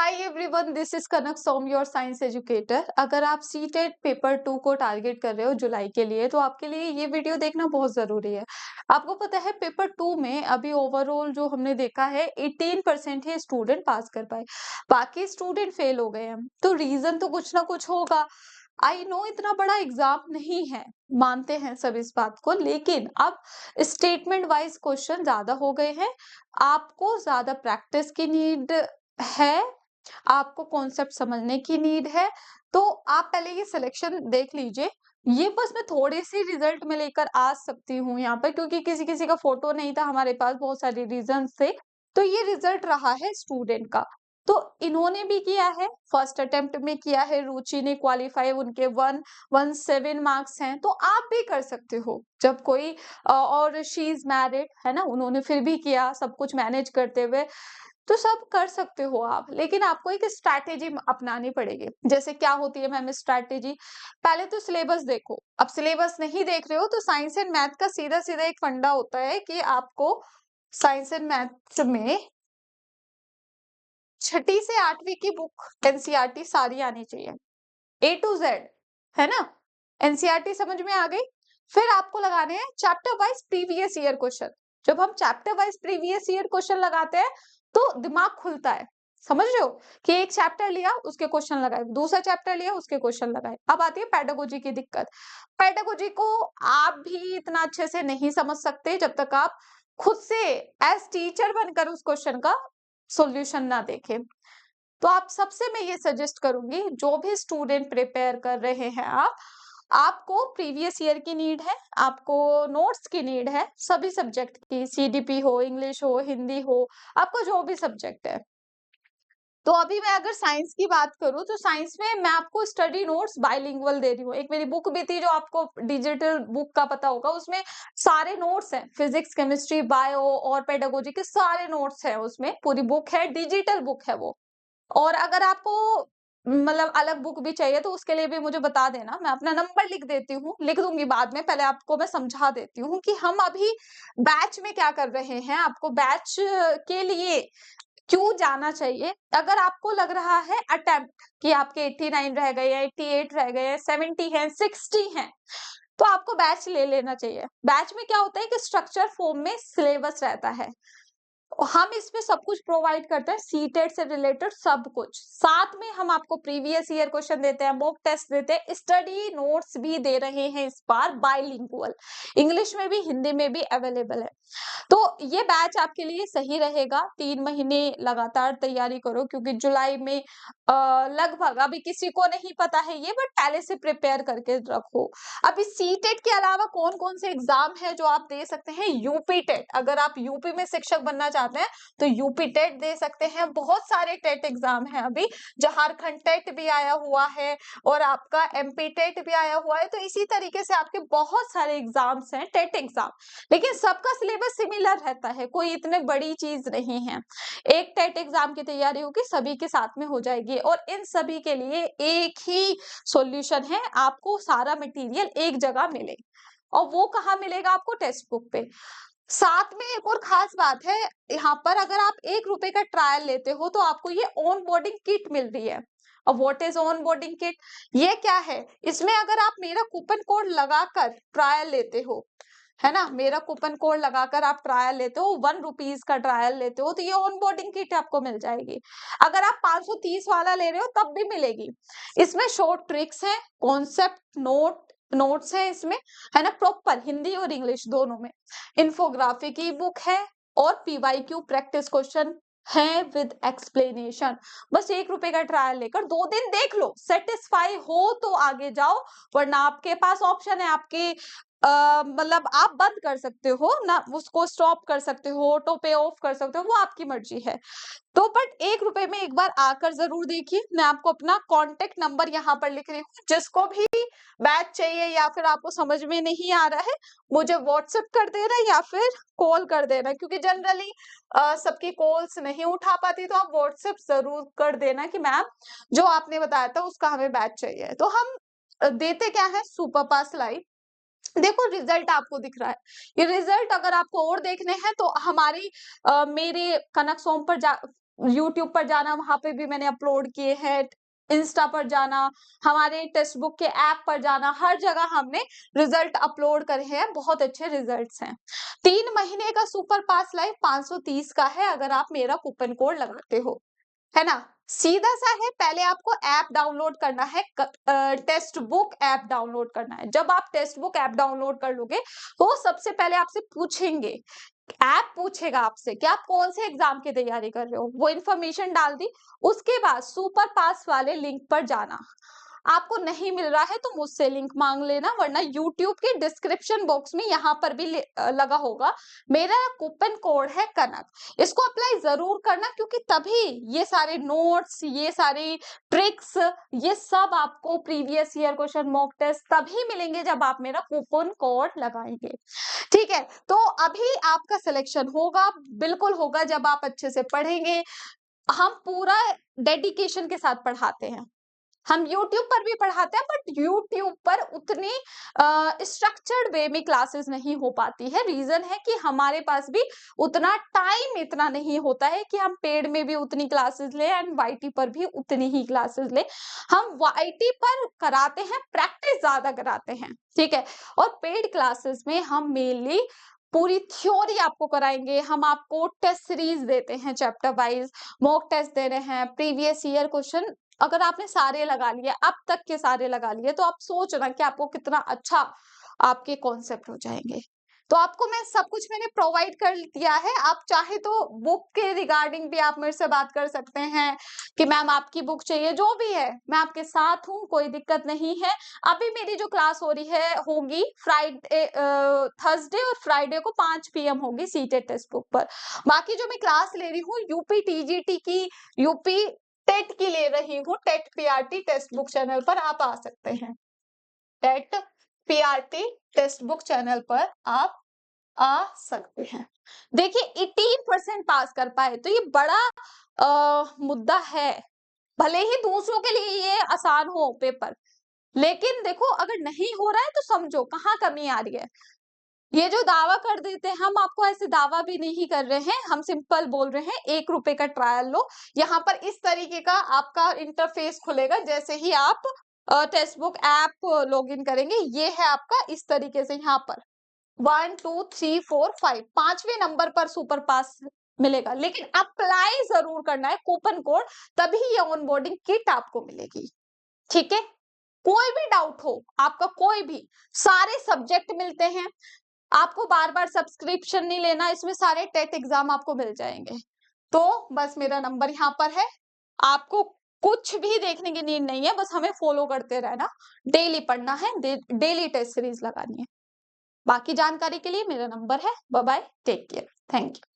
Hi everyone, this is Kanak Som, your science educator. अगर आप CTET paper 2 को टारगेट कर रहे हो जुलाई के लिए, तो आपके लिए ये वीडियो देखना बहुत जरूरी है। आपको पता है पेपर 2 में अभी ओवरऑल जो हमने देखा है 18% ही स्टूडेंट पास कर पाए, बाकी स्टूडेंट फेल हो गए हैं। तो रीजन तो कुछ ना कुछ होगा। आई नो इतना बड़ा एग्जाम नहीं है, मानते हैं सब इस बात को, लेकिन अब स्टेटमेंट वाइज क्वेश्चन ज्यादा हो गए हैं। आपको ज्यादा प्रैक्टिस की नीड है, आपको कॉन्सेप्ट समझने की नीड है। तो आप पहले ये सिलेक्शन देख लीजिए। ये बस मैं थोड़ी सी रिजल्ट में लेकर आ सकती हूँ यहाँ पर, क्योंकि किसी किसी का फोटो नहीं था हमारे पास, बहुत सारे रीजन थे। तो ये रिजल्ट रहा है स्टूडेंट का। तो इन्होंने भी किया है, फर्स्ट अटेम्प्ट में किया है, रुचि ने क्वालिफाई, उनके 117 मार्क्स हैं। तो आप भी कर सकते हो जब कोई और शी इज मैरिड है ना, उन्होंने फिर भी किया सब कुछ मैनेज करते हुए। तो सब कर सकते हो आप, लेकिन आपको एक स्ट्रैटेजी अपनानी पड़ेगी। जैसे क्या होती है मैम स्ट्रैटेजी? पहले तो सिलेबस देखो। अब सिलेबस नहीं देख रहे हो तो साइंस एंड मैथ का सीधा सीधा एक फंडा होता है कि आपको साइंस एंड मैथ्स में 6ठी से 8वीं की बुक एनसीईआरटी सारी आनी चाहिए, A to Z, है ना। एनसीईआरटी समझ में आ गई। फिर आपको लगाने हैं chapter wise previous year question. जब हम chapter wise previous year question लगाते हैं तो दिमाग खुलता है। समझ रहे हो कि एक चैप्टर लिया उसके क्वेश्चन लगाए, दूसरा चैप्टर लिया उसके क्वेश्चन लगाए। अब आती है पेडागोजी की दिक्कत। पेडागोजी को आप भी इतना अच्छे से नहीं समझ सकते जब तक आप खुद से एज टीचर बनकर उस क्वेश्चन का सॉल्यूशन ना देखें। तो आप सबसे मैं ये सजेस्ट करूंगी, जो भी स्टूडेंट प्रिपेयर कर रहे हैं आपको प्रीवियस ईयर की नीड है, आपको नोट्स की नीड है, सभी सब्जेक्ट की, सीडीपी हो, इंग्लिश हो, हिंदी हो, आपको जो भी सब्जेक्ट है। तो अभी मैं अगर साइंस की बात करूं तो साइंस में मैं आपको स्टडी नोट्स बाइलिंगुअल दे रही हूँ। एक मेरी बुक भी थी जो आपको डिजिटल बुक का पता होगा, उसमें सारे नोट्स हैं, फिजिक्स, केमिस्ट्री, बायो और पेडागोजी के सारे नोट्स हैं। उसमें पूरी बुक है, डिजिटल बुक है वो। और अगर आपको मतलब अलग बुक भी चाहिए तो उसके लिए भी मुझे बता देना, मैं अपना नंबर लिख देती हूँ, लिख दूंगी बाद में। पहले आपको मैं समझा देती हूँ कि हम अभी बैच में क्या कर रहे हैं, आपको बैच के लिए क्यों जाना चाहिए। अगर आपको लग रहा है अटेम्प्ट कि आपके 89 रह गए हैं, 88 रह गए हैं, 70 हैं, 60 हैं, तो आपको बैच ले लेना चाहिए। बैच में क्या होता है कि स्ट्रक्चर फॉर्म में सिलेबस रहता है, हम इसमें सब कुछ प्रोवाइड करते हैं, सीटेट से रिलेटेड सब कुछ। साथ में हम आपको प्रीवियस ईयर क्वेश्चन देते हैं, मॉक टेस्ट देते हैं, स्टडी नोट्स भी दे रहे हैं इस बार बाइलिंगुअल, इंग्लिश में भी हिंदी में भी अवेलेबल है। तो ये बैच आपके लिए सही रहेगा। 3 महीने लगातार तैयारी करो, क्योंकि जुलाई में लगभग, अभी किसी को नहीं पता है ये, बट पहले से प्रिपेयर करके रखो। अभी सीटेट के अलावा कौन कौन से एग्जाम है जो आप दे सकते हैं? यूपी टेट, अगर आप यूपी में शिक्षक बनना चाहते हैं तो यूपी टेट दे सकते हैं। बहुत सारे टेट एग्जाम है अभी, झारखंड टेट भी आया हुआ है और आपका एमपी टेट भी आया हुआ है। तो इसी तरीके से आपके बहुत सारे एग्जाम्स हैं, टेट एग्जाम, लेकिन सबका सिलेबस सिमिलर रहता है, कोई इतने बड़ी चीज नहीं है। एक टेट एग्जाम की तैयारी होगी, सभी के साथ में हो जाएगी, और इन सभी के लिए एक ही सॉल्यूशन है, आपको सारा मटेरियल एक जगह मिले। और वो कहाँ मिलेगा? आपको टेक्स्ट बुक पे। साथ में एक और खास बात है, यहाँ पर अगर आप 1 रुपए का ट्रायल लेते हो तो आपको ये ऑन बोर्डिंग किट मिल रही है। और what is on boarding kit? ये क्या है? इसमें अगर आप मेरा कूपन कोड लगाकर ट्रायल लेते हो, है ना, मेरा कूपन कोड लगाकर आप ट्रायल लेते हो, 1 रुपीज का ट्रायल लेते हो, तो ये ऑन बोर्डिंग किट आपको मिल जाएगी। अगर आप 530 वाला ले रहे हो तब भी मिलेगी। इसमें शॉर्ट ट्रिक्स हैं, कॉन्सेप्ट नोट्स है इसमें, है ना, प्रॉपर हिंदी और इंग्लिश दोनों में। इन्फोग्राफी की बुक है और पीवाईक्यू प्रैक्टिस क्वेश्चन है विद एक्सप्लेनेशन। बस 1 रुपए का ट्रायल लेकर 2 दिन देख लो, सेटिस्फाई हो तो आगे जाओ, वरना आपके पास ऑप्शन है। आपके मतलब आप बंद कर सकते हो ना, उसको स्टॉप कर सकते हो, ऑटो पे ऑफ कर सकते हो, वो आपकी मर्जी है। तो बट 1 रुपए में एक बार आकर जरूर देखिए। मैं आपको अपना कॉन्टेक्ट नंबर यहाँ पर लिख रही हूँ, जिसको भी बैच चाहिए या फिर आपको समझ में नहीं आ रहा है, मुझे व्हाट्सएप कर देना या फिर कॉल कर देना, क्योंकि जनरली सबकी कॉल्स नहीं उठा पाती, तो आप व्हाट्सएप जरूर कर देना कि मैम जो आपने बताया था उसका हमें बैच चाहिए। तो हम देते क्या है? सुपर पास लाइव। देखो रिजल्ट आपको दिख रहा है, ये रिजल्ट अगर आपको और देखने हैं तो हमारी मेरे कनक सोम पर यूट्यूब पर जाना, वहां पे भी मैंने अपलोड किए हैं, इंस्टा पर जाना, हमारे टेक्स्ट बुक के ऐप पर जाना, हर जगह हमने रिजल्ट अपलोड करे हैं, बहुत अच्छे रिजल्ट्स हैं। 3 महीने का सुपर पास लाइव 530 का है अगर आप मेरा कूपन कोड लगाते हो, है ना। सीधा सा है, पहले आपको ऐप डाउनलोड करना है, टेक्स्ट बुक ऐप डाउनलोड करना है। जब आप टेक्स्ट बुक ऐप डाउनलोड कर लोगे तो सबसे पहले आपसे पूछेंगे, ऐप पूछेगा आपसे कि आप कौन से एग्जाम की तैयारी कर रहे हो, वो इन्फॉर्मेशन डाल दी। उसके बाद सुपर पास वाले लिंक पर जाना, आपको नहीं मिल रहा है तो मुझसे लिंक मांग लेना, वरना यूट्यूब के डिस्क्रिप्शन बॉक्स में यहाँ पर भी लगा होगा, मेरा कूपन कोड है कनक, इसको अप्लाई जरूर करना, क्योंकि तभी ये सारे नोट्स, ये सारी ट्रिक्स, ये सब आपको previous year question, mock test तभी मिलेंगे जब आप मेरा कूपन कोड लगाएंगे। ठीक है, तो अभी आपका सिलेक्शन होगा, बिल्कुल होगा, जब आप अच्छे से पढ़ेंगे। हम पूरा डेडिकेशन के साथ पढ़ाते हैं, हम YouTube पर भी पढ़ाते हैं, बट YouTube पर उतनी स्ट्रक्चर्ड वे में क्लासेस नहीं हो पाती है। रीजन है कि हमारे पास भी उतना टाइम इतना नहीं होता है कि हम पेड में भी उतनी क्लासेस लें एंड YT पर भी उतनी ही क्लासेस लें। हम YT पर कराते हैं, प्रैक्टिस ज्यादा कराते हैं, ठीक है। और पेड क्लासेस में हम मेनली पूरी थ्योरी आपको कराएंगे, हम आपको टेस्ट सीरीज देते हैं, चैप्टर वाइज मॉक टेस्ट दे रहे हैं, प्रीवियस ईयर क्वेश्चन अगर आपने सारे लगा लिए, अब तक के सारे लगा लिए, तो आप सोच रहे कि आपको कितना अच्छा आपके कॉन्सेप्ट हो जाएंगे। तो आपको मैं सब कुछ मैंने प्रोवाइड कर दिया है। आप चाहे तो बुक के रिगार्डिंग भी आप मेरे से बात कर सकते हैं कि मैम आपकी बुक चाहिए, जो भी है मैं आपके साथ हूँ, कोई दिक्कत नहीं है। अभी मेरी जो क्लास हो रही है होगी फ्राइडे, थर्सडे और फ्राइडे को 5 PM होगी सीटेट टेक्स्ट बुक पर। बाकी जो मैं क्लास ले रही हूँ यूपी TGT की, यूपी टेट की ले रही हूँ, TET PRT text book channel पर आप आ सकते हैं, TET PRT text book channel पर आप आ सकते हैं। देखिए 18% पास कर पाए तो ये बड़ा मुद्दा है, भले ही दूसरों के लिए ये आसान हो पेपर, लेकिन देखो अगर नहीं हो रहा है तो समझो कहाँ कमी आ रही है। ये जो दावा कर देते हैं, हम आपको ऐसे दावा भी नहीं कर रहे हैं, हम सिंपल बोल रहे हैं 1 रुपए का ट्रायल लो। यहाँ पर इस तरीके का आपका इंटरफेस खुलेगा, जैसे ही आप टेक्स्ट बुक ऐप लॉगिन करेंगे, ये है आपका इस तरीके से, यहाँ पर 1 2 3 4 5 5वें नंबर पर सुपर पास मिलेगा, लेकिन अप्लाई जरूर करना है कूपन कोड, तभी ये ऑनबोर्डिंग किट आपको मिलेगी, ठीक है। कोई भी डाउट हो आपका, कोई भी, सारे सब्जेक्ट मिलते हैं, आपको बार बार सब्सक्रिप्शन नहीं लेना, इसमें सारे टेट एग्जाम आपको मिल जाएंगे। तो बस मेरा नंबर यहाँ पर है, आपको कुछ भी देखने की नीड नहीं है, बस हमें फॉलो करते रहना, डेली पढ़ना है, डेली टेस्ट सीरीज लगानी है। बाकी जानकारी के लिए मेरा नंबर है। Bye bye, take care, thank you.